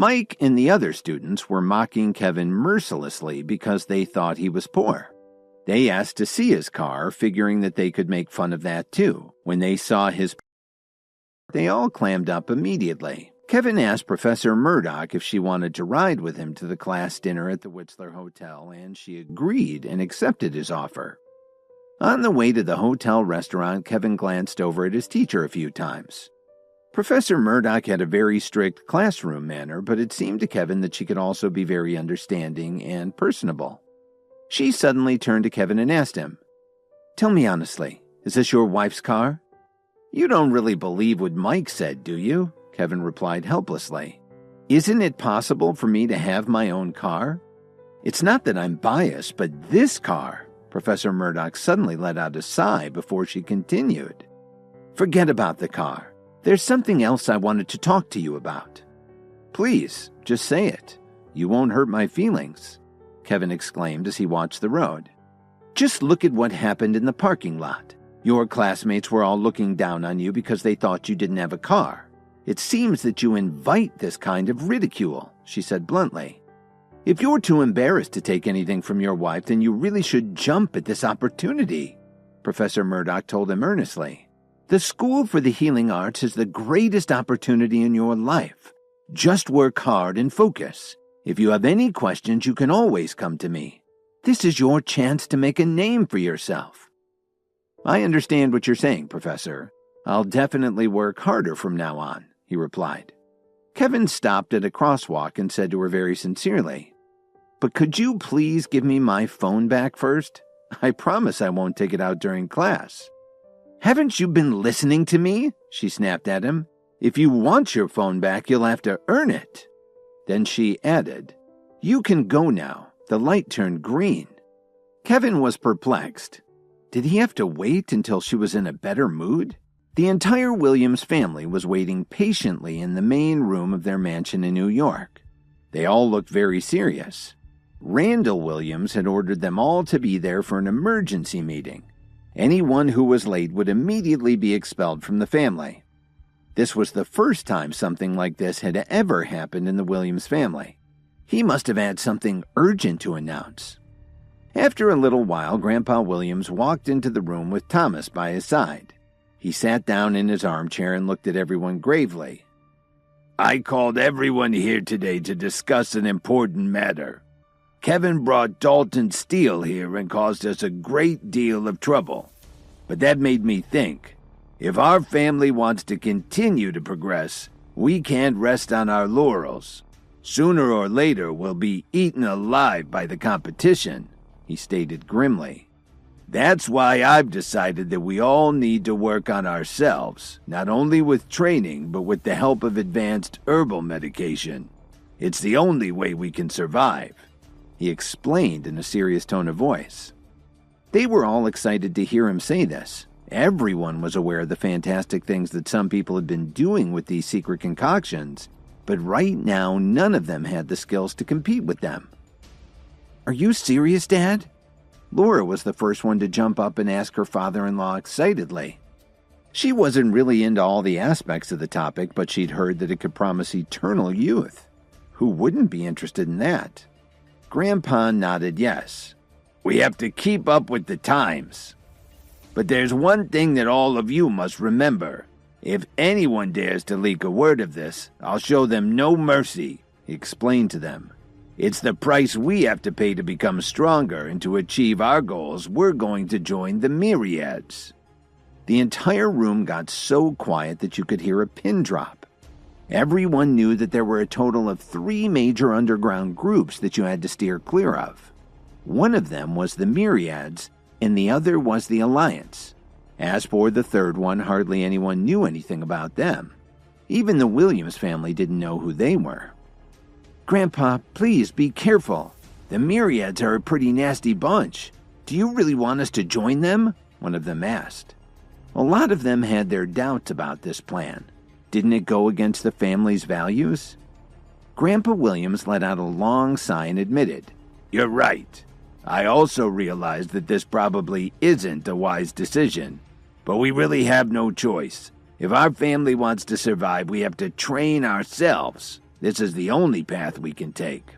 Mike and the other students were mocking Kevin mercilessly because they thought he was poor. They asked to see his car, figuring that they could make fun of that too. When they saw his, they all clammed up immediately. Kevin asked Professor Murdock if she wanted to ride with him to the class dinner at the Whistler Hotel, and she agreed and accepted his offer. On the way to the hotel restaurant, Kevin glanced over at his teacher a few times. Professor Murdock had a very strict classroom manner, but it seemed to Kevin that she could also be very understanding and personable. She suddenly turned to Kevin and asked him, "Tell me honestly, is this your wife's car?" "You don't really believe what Mike said, do you?" Kevin replied helplessly. "Isn't it possible for me to have my own car? It's not that I'm biased, but this car." Professor Murdock suddenly let out a sigh before she continued. "Forget about the car. There's something else I wanted to talk to you about." "Please, just say it. You won't hurt my feelings," Kevin exclaimed as he watched the road. "Just look at what happened in the parking lot. Your classmates were all looking down on you because they thought you didn't have a car. It seems that you invite this kind of ridicule," she said bluntly. "If you're too embarrassed to take anything from your wife, then you really should jump at this opportunity," Professor Murdock told him earnestly. "The School for the Healing Arts is the greatest opportunity in your life. Just work hard and focus. If you have any questions, you can always come to me. This is your chance to make a name for yourself." "I understand what you're saying, Professor. I'll definitely work harder from now on," he replied. Kevin stopped at a crosswalk and said to her very sincerely, "But could you please give me my phone back first? I promise I won't take it out during class." "Haven't you been listening to me?" she snapped at him. "If you want your phone back, you'll have to earn it." Then she added, "You can go now. The light turned green." Kevin was perplexed. Did he have to wait until she was in a better mood? The entire Williams family was waiting patiently in the main room of their mansion in New York. They all looked very serious. Randall Williams had ordered them all to be there for an emergency meeting. Anyone who was late would immediately be expelled from the family. This was the first time something like this had ever happened in the Williams family. He must have had something urgent to announce. After a little while, Grandpa Williams walked into the room with Thomas by his side. He sat down in his armchair and looked at everyone gravely. "I called everyone here today to discuss an important matter. Kevin brought Dalton Steele here and caused us a great deal of trouble. But that made me think, if our family wants to continue to progress, we can't rest on our laurels. Sooner or later, we'll be eaten alive by the competition," he stated grimly. "That's why I've decided that we all need to work on ourselves, not only with training, but with the help of advanced herbal medication. It's the only way we can survive," he explained in a serious tone of voice. They were all excited to hear him say this. Everyone was aware of the fantastic things that some people had been doing with these secret concoctions, but right now none of them had the skills to compete with them. "Are you serious, Dad?" Laura was the first one to jump up and ask her father-in-law excitedly. She wasn't really into all the aspects of the topic, but she'd heard that it could promise eternal youth. Who wouldn't be interested in that? Grandpa nodded yes. "We have to keep up with the times. But there's one thing that all of you must remember. If anyone dares to leak a word of this, I'll show them no mercy," he explained to them. "It's the price we have to pay to become stronger, and to achieve our goals, we're going to join the Myriads." The entire room got so quiet that you could hear a pin drop. Everyone knew that there were a total of 3 major underground groups that you had to steer clear of. One of them was the Myriads, and the other was the Alliance. As for the third one, hardly anyone knew anything about them. Even the Williams family didn't know who they were. "Grandpa, please be careful. The Myriads are a pretty nasty bunch. Do you really want us to join them?" one of them asked. A lot of them had their doubts about this plan. Didn't it go against the family's values? Grandpa Williams let out a long sigh and admitted, "You're right. I also realized that this probably isn't a wise decision. But we really have no choice. If our family wants to survive, we have to train ourselves. This is the only path we can take."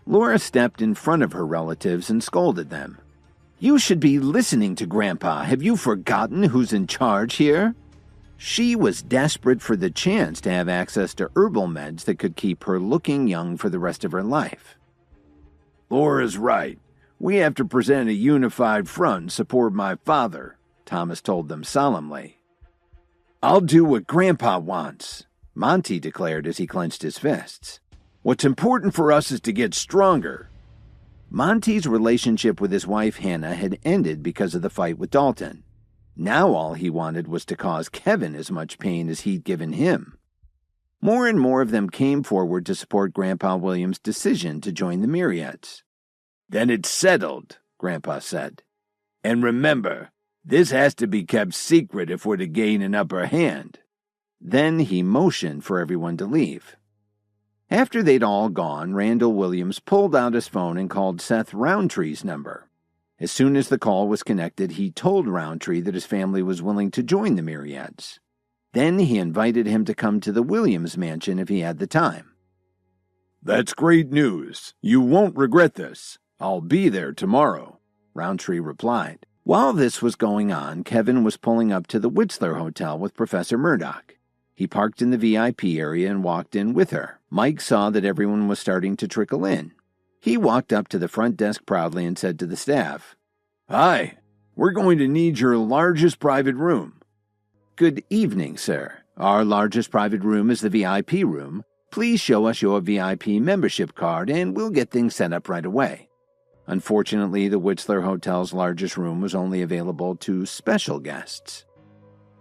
Laura stepped in front of her relatives and scolded them. "You should be listening to Grandpa. Have you forgotten who's in charge here?" She was desperate for the chance to have access to herbal meds that could keep her looking young for the rest of her life. "Laura's right. We have to present a unified front and support my father," Thomas told them solemnly. "I'll do what Grandpa wants," Monty declared as he clenched his fists. "What's important for us is to get stronger." Monty's relationship with his wife Hannah had ended because of the fight with Dalton. Now all he wanted was to cause Kevin as much pain as he'd given him. More and more of them came forward to support Grandpa Williams' decision to join the Myriads. "Then it's settled," Grandpa said. "And remember, this has to be kept secret if we're to gain an upper hand." Then he motioned for everyone to leave. After they'd all gone, Randall Williams pulled out his phone and called Seth Roundtree's number. As soon as the call was connected, he told Roundtree that his family was willing to join the Myriads. Then he invited him to come to the Williams mansion if he had the time. "That's great news. You won't regret this. I'll be there tomorrow," Roundtree replied. While this was going on, Kevin was pulling up to the Whistler Hotel with Professor Murdock. He parked in the VIP area and walked in with her. Mike saw that everyone was starting to trickle in. He walked up to the front desk proudly and said to the staff, "Hi, we're going to need your largest private room." "Good evening, sir. Our largest private room is the VIP room. Please show us your VIP membership card and we'll get things set up right away." Unfortunately, the Whistler Hotel's largest room was only available to special guests.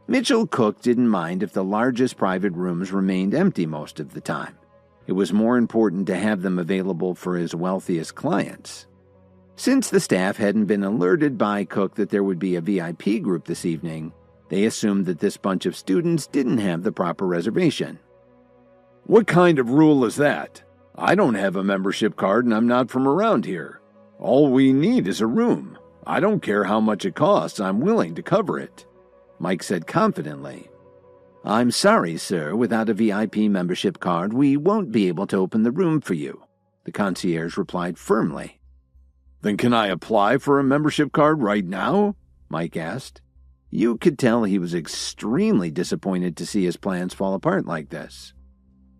Mitchell Cook didn't mind if the largest private rooms remained empty most of the time. It was more important to have them available for his wealthiest clients. Since the staff hadn't been alerted by Cook that there would be a VIP group this evening, they assumed that this bunch of students didn't have the proper reservation. "What kind of rule is that? I don't have a membership card and I'm not from around here. All we need is a room. I don't care how much it costs, I'm willing to cover it," Mike said confidently. "I'm sorry, sir, without a VIP membership card, we won't be able to open the room for you," the concierge replied firmly. "Then can I apply for a membership card right now?" Mike asked. You could tell he was extremely disappointed to see his plans fall apart like this.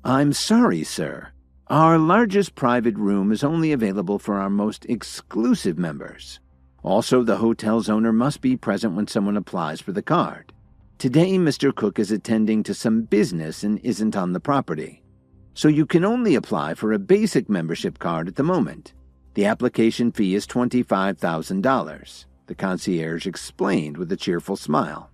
"I'm sorry, sir. Our largest private room is only available for our most exclusive members. Also, the hotel's owner must be present when someone applies for the card. Today, Mr. Cook is attending to some business and isn't on the property. So you can only apply for a basic membership card at the moment. The application fee is $25,000, the concierge explained with a cheerful smile.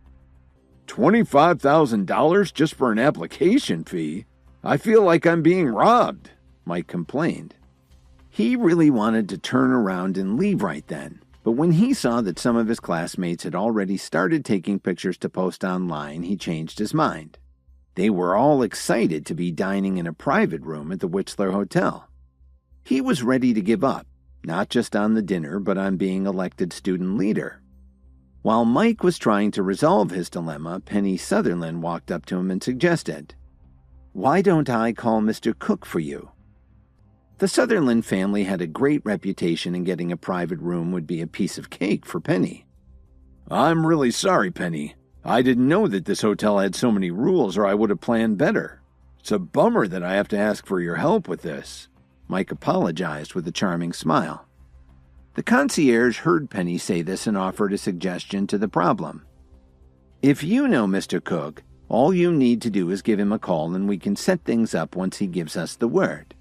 $25,000 just for an application fee? I feel like I'm being robbed, Mike complained. He really wanted to turn around and leave right then. But when he saw that some of his classmates had already started taking pictures to post online, he changed his mind. They were all excited to be dining in a private room at the Whistler Hotel. He was ready to give up, not just on the dinner, but on being elected student leader. While Mike was trying to resolve his dilemma, Penny Sutherland walked up to him and suggested, "Why don't I call Mr. Cook for you?" The Sutherland family had a great reputation, and getting a private room would be a piece of cake for Penny. "I'm really sorry, Penny. I didn't know that this hotel had so many rules, or I would have planned better. It's a bummer that I have to ask for your help with this," Mike apologized with a charming smile. The concierge heard Penny say this and offered a suggestion to the problem. "If you know Mr. Cook, all you need to do is give him a call and we can set things up once he gives us the word."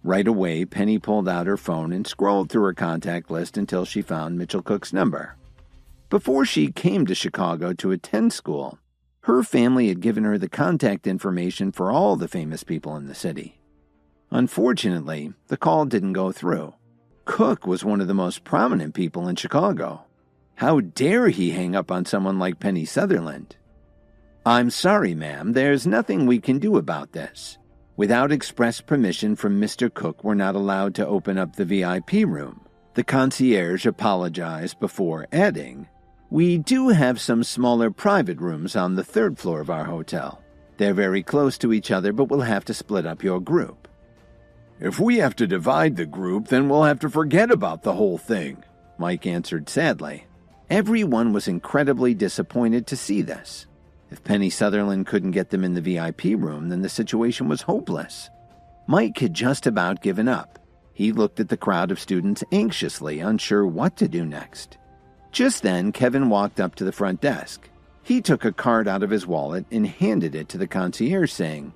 Right away, Penny pulled out her phone and scrolled through her contact list until she found Mitchell Cook's number. Before she came to Chicago to attend school, her family had given her the contact information for all the famous people in the city. Unfortunately, the call didn't go through. Cook was one of the most prominent people in Chicago. How dare he hang up on someone like Penny Sutherland? "I'm sorry, ma'am, there's nothing we can do about this. Without express permission from Mr. Cook, we're not allowed to open up the VIP room." The concierge apologized before adding, "We do have some smaller private rooms on the third floor of our hotel. They're very close to each other, but we'll have to split up your group." "If we have to divide the group, then we'll have to forget about the whole thing," Mike answered sadly. Everyone was incredibly disappointed to see this. If Penny Sutherland couldn't get them in the VIP room, then the situation was hopeless. Mike had just about given up. He looked at the crowd of students anxiously, unsure what to do next. Just then, Kevin walked up to the front desk. He took a card out of his wallet and handed it to the concierge, saying,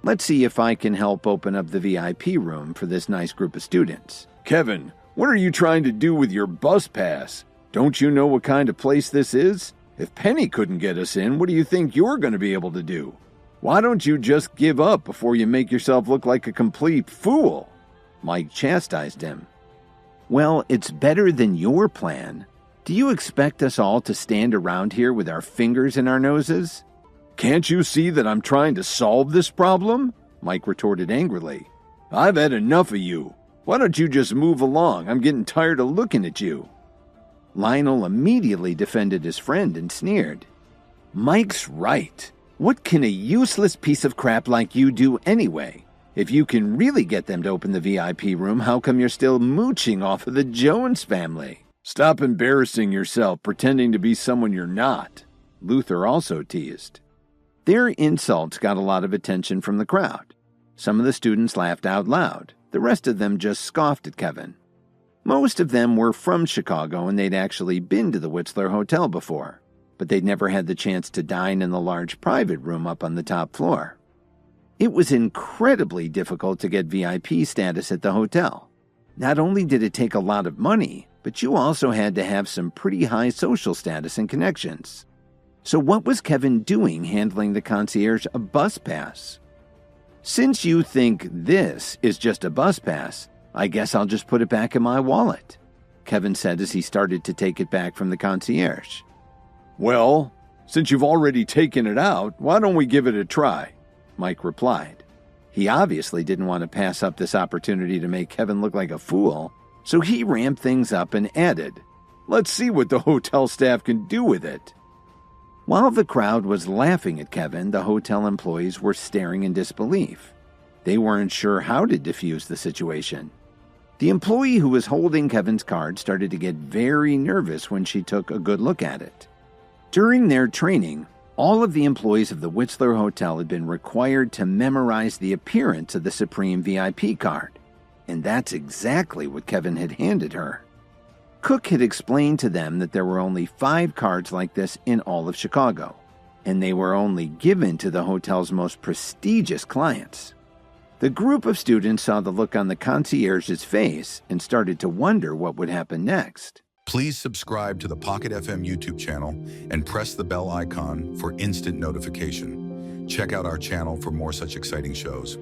"Let's see if I can help open up the VIP room for this nice group of students." "Kevin, what are you trying to do with your bus pass? Don't you know what kind of place this is? If Penny couldn't get us in, what do you think you're going to be able to do? Why don't you just give up before you make yourself look like a complete fool?" Mike chastised him. "Well, it's better than your plan. Do you expect us all to stand around here with our fingers in our noses?" "Can't you see that I'm trying to solve this problem?" Mike retorted angrily. "I've had enough of you. Why don't you just move along? I'm getting tired of looking at you." Lionel immediately defended his friend and sneered. "Mike's right. What can a useless piece of crap like you do anyway? If you can really get them to open the VIP room, how come you're still mooching off of the Jones family?" "Stop embarrassing yourself pretending to be someone you're not," Luther also teased. Their insults got a lot of attention from the crowd. Some of the students laughed out loud. The rest of them just scoffed at Kevin. Most of them were from Chicago and they'd actually been to the Whistler Hotel before, but they'd never had the chance to dine in the large private room up on the top floor. It was incredibly difficult to get VIP status at the hotel. Not only did it take a lot of money, but you also had to have some pretty high social status and connections. So what was Kevin doing handling the concierge a bus pass? "Since you think this is just a bus pass, I guess I'll just put it back in my wallet," Kevin said as he started to take it back from the concierge. "Well, since you've already taken it out, why don't we give it a try?" Mike replied. He obviously didn't want to pass up this opportunity to make Kevin look like a fool, so he ramped things up and added, "Let's see what the hotel staff can do with it." While the crowd was laughing at Kevin, the hotel employees were staring in disbelief. They weren't sure how to defuse the situation. The employee who was holding Kevin's card started to get very nervous when she took a good look at it. During their training, all of the employees of the Whistler Hotel had been required to memorize the appearance of the Supreme VIP card, and that's exactly what Kevin had handed her. Cook had explained to them that there were only 5 cards like this in all of Chicago, and they were only given to the hotel's most prestigious clients. The group of students saw the look on the concierge's face and started to wonder what would happen next. Please subscribe to the Pocket FM YouTube channel and press the bell icon for instant notification. Check out our channel for more such exciting shows.